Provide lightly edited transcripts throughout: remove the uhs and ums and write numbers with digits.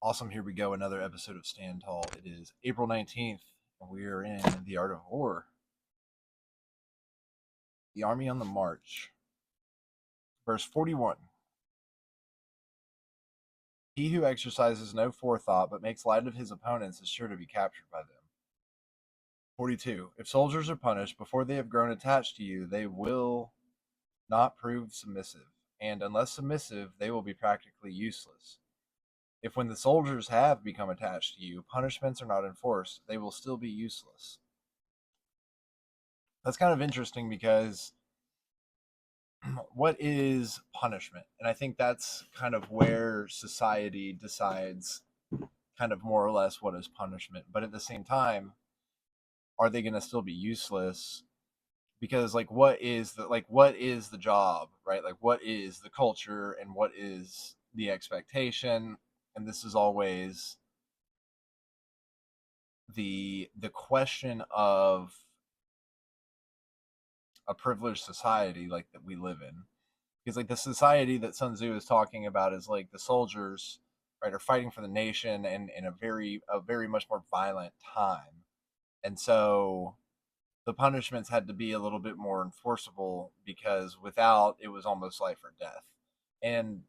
Awesome. Here we go. Another episode of Stand Tall. It is April 19th, and we are in The Art of War. The Army on the March. Verse 41. He who exercises no forethought but makes light of his opponents is sure to be captured by them. 42. If soldiers are punished before they have grown attached to you, they will not prove submissive, and unless submissive, they will be practically useless. If when the soldiers have become attached to you, punishments are not enforced, they will still be useless. That's kind of interesting because what is punishment? And I think that's kind of where society decides kind of more or less what is punishment. But at the same time, are they going to still be useless? Because what is the job, right? Like what is the culture and what is the expectation? And this is always the question of a privileged society like that we live in, because like the society that Sun Tzu is talking about is like the soldiers, right, are fighting for the nation and in a very much more violent time, and so the punishments had to be a little bit more enforceable because without it was almost life or death, and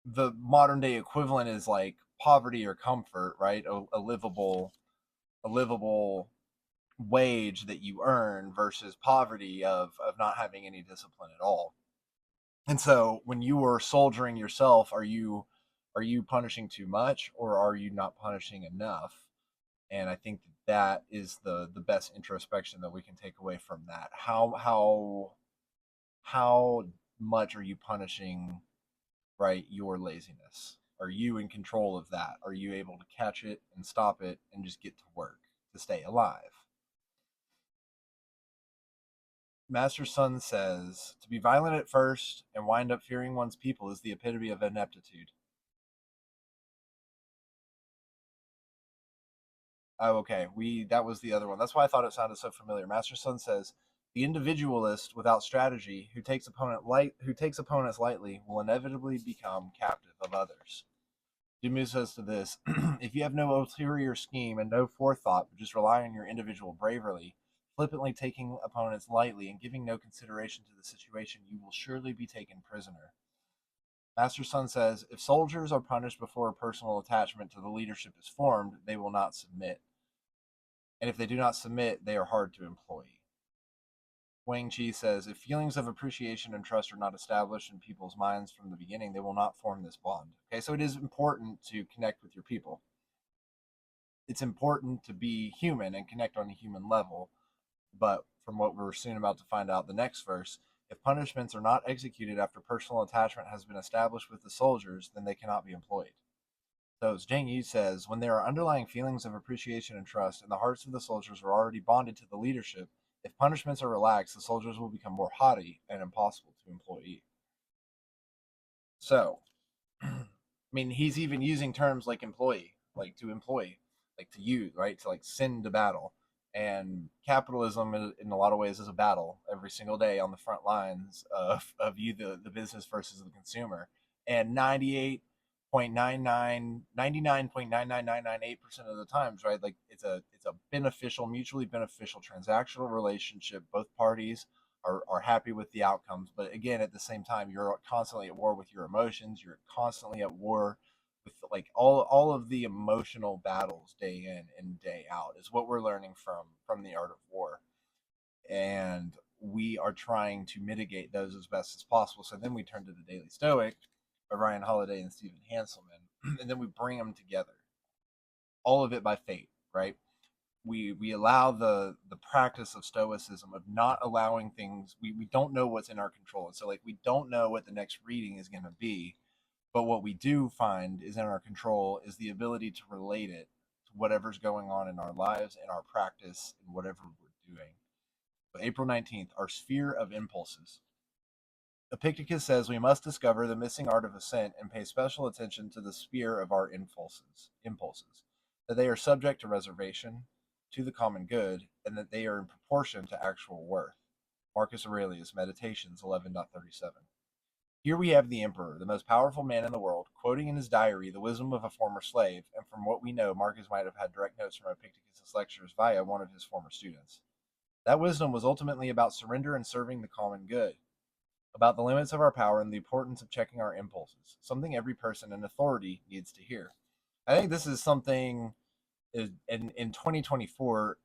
the modern day equivalent is like poverty or comfort, right? A livable wage that you earn versus poverty of not having any discipline at all. And so when you are soldiering yourself, are you punishing too much or are you not punishing enough? And I think that is the best introspection that we can take away from that. How much are you punishing, right, your laziness? Are you in control of that? Are you able to catch it and stop it and just get to work to stay alive? Master Sun says, to be violent at first and wind up fearing one's people is the epitome of ineptitude. Oh, okay. That was the other one. That's why I thought it sounded so familiar. Master Sun says, the individualist without strategy who takes opponents lightly will inevitably become captive of others. Dumu says to this, if you have no ulterior scheme and no forethought, but just rely on your individual bravery, flippantly taking opponents lightly and giving no consideration to the situation, you will surely be taken prisoner. Master Sun says, if soldiers are punished before a personal attachment to the leadership is formed, they will not submit. And if they do not submit, they are hard to employ. Wang Chi says, if feelings of appreciation and trust are not established in people's minds from the beginning, they will not form this bond. Okay, so it is important to connect with your people. It's important to be human and connect on a human level. But from what we're soon about to find out the next verse, if punishments are not executed after personal attachment has been established with the soldiers, then they cannot be employed. So as Zhang Yi says, when there are underlying feelings of appreciation and trust, and the hearts of the soldiers are already bonded to the leadership, if punishments are relaxed, the soldiers will become more haughty and impossible to employ. So, I mean, he's even using terms like employee, like to employ, like to use, right? To like send to battle. And capitalism, in a lot of ways, is a battle every single day on the front lines of you, the business versus the consumer. And 99.99998% of the times, right? Like it's a beneficial, mutually beneficial transactional relationship. Both parties are happy with the outcomes. But again, at the same time, you're constantly at war with your emotions. You're constantly at war with like all of the emotional battles day in and day out is what we're learning from the art of war. And we are trying to mitigate those as best as possible. So then we turn to the Daily Stoic by Ryan Holiday and Stephen Hanselman, and then we bring them together. All of it by fate, right? We allow the practice of stoicism of not allowing things, we don't know what's in our control, and so like we don't know what the next reading is going to be, but what we do find is in our control is the ability to relate it to whatever's going on in our lives and our practice and whatever we're doing. But April 19th, our sphere of impulses. Epictetus says we must discover the missing art of ascent and pay special attention to the sphere of our impulses, that they are subject to reservation, to the common good, and that they are in proportion to actual worth. Marcus Aurelius, Meditations 11.37. Here we have the emperor, the most powerful man in the world, quoting in his diary the wisdom of a former slave, and from what we know, Marcus might have had direct notes from Epictetus' lectures via one of his former students. That wisdom was ultimately about surrender and serving the common good, about the limits of our power and the importance of checking our impulses, something every person in authority needs to hear. I think this is something in 2024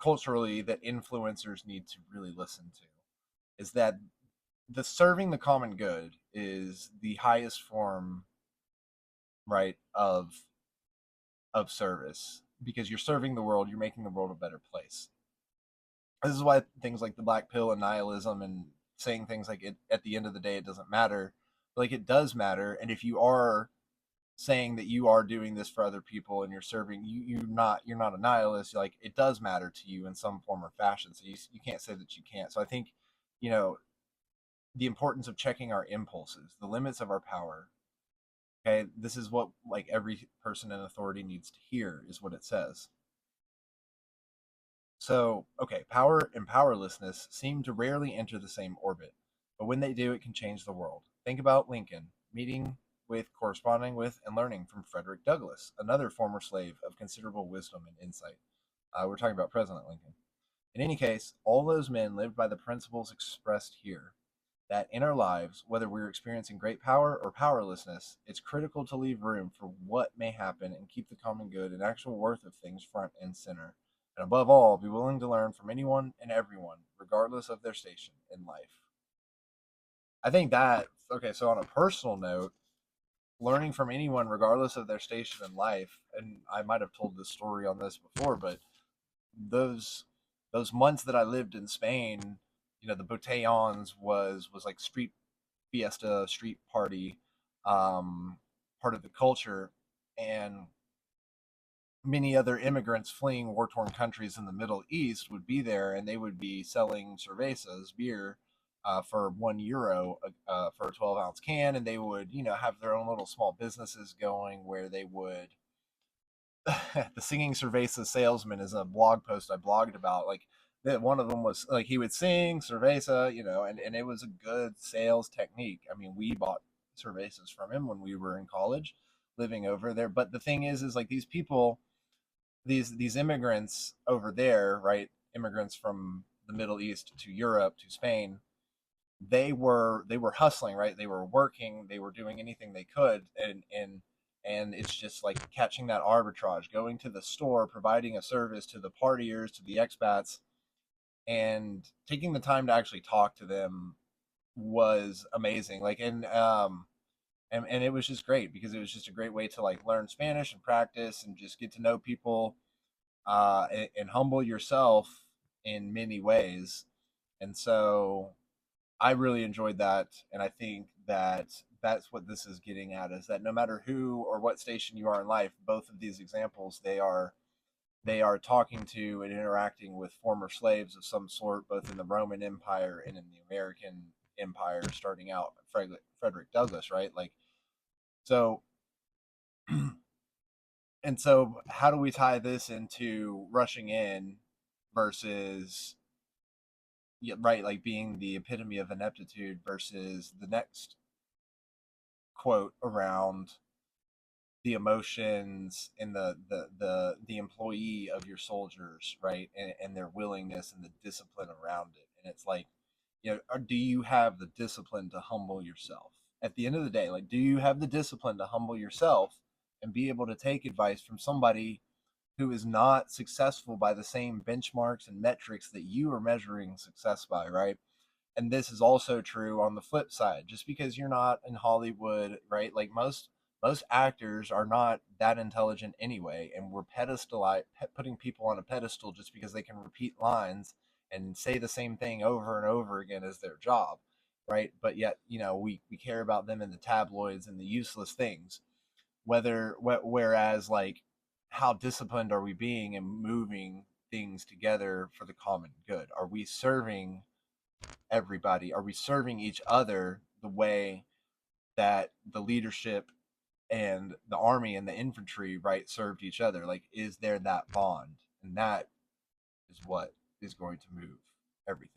culturally that influencers need to really listen to, is that the serving the common good is the highest form, right, of service, because you're serving the world, you're making the world a better place. This is why things like the black pill and nihilism and saying things like it at the end of the day it doesn't matter, like it does matter. And if you are saying that you are doing this for other people and you're serving, you're not a nihilist, like it does matter to you in some form or fashion, so you can't say that you can't. So I think, you know, the importance of checking our impulses, the limits of our power. Okay, this is what like every person in authority needs to hear, is what it says. So, okay, power and powerlessness seem to rarely enter the same orbit, but when they do, it can change the world. Think about Lincoln meeting with, corresponding with, and learning from Frederick Douglass, another former slave of considerable wisdom and insight. We're talking about President Lincoln. In any case, all those men lived by the principles expressed here, that in our lives, whether we're experiencing great power or powerlessness, it's critical to leave room for what may happen and keep the common good and actual worth of things front and center. And above all, be willing to learn from anyone and everyone, regardless of their station in life. I think that, okay, so on a personal note, learning from anyone, regardless of their station in life, and I might have told this story on this before, but those those months that I lived in Spain, you know, the botellons was like street fiesta, street party, part of the culture, and many other immigrants fleeing war-torn countries in the Middle East would be there, and they would be selling cervezas, beer, for €1 for a 12-ounce can, and they would, you know, have their own little small businesses going where they would. The singing cerveza salesman is a blog post I blogged about. Like that, one of them was like he would sing cerveza, you know, and it was a good sales technique. I mean, we bought cervezas from him when we were in college, living over there. But the thing is like these people, these immigrants over there, right? Immigrants from the Middle East to Europe to Spain, they were hustling, right? They were working, they were doing anything they could, and it's just like catching that arbitrage, going to the store, providing a service to the partiers, to the expats, and taking the time to actually talk to them was amazing. Like, and it was just great because it was just a great way to like learn Spanish and practice and just get to know people, and humble yourself in many ways. And so I really enjoyed that, and I think that that's what this is getting at, is that no matter who or what station you are in life, both of these examples, they are talking to and interacting with former slaves of some sort, both in the Roman Empire and in the American Empire, starting out Frederick Douglass, right? Like, so, and so how do we tie this into rushing in versus, yeah, right, like being the epitome of ineptitude versus the next quote around the emotions and the employee of your soldiers, right, and their willingness and the discipline around it. And it's like, you know, do you have the discipline to humble yourself at the end of the day? Like, do you have the discipline to humble yourself and be able to take advice from somebody who is not successful by the same benchmarks and metrics that you are measuring success by, right? And this is also true on the flip side. Just because you're not in Hollywood, right? Like most actors are not that intelligent anyway, and we're putting people on a pedestal just because they can repeat lines and say the same thing over and over again as their job, right? But yet, you know, we care about them in the tabloids and the useless things. Whereas like, how disciplined are we being and moving things together for the common good? Are we serving everybody? Are we serving each other the way that the leadership and the army and the infantry, right, served each other? Like, is there that bond? And that is what is going to move everything.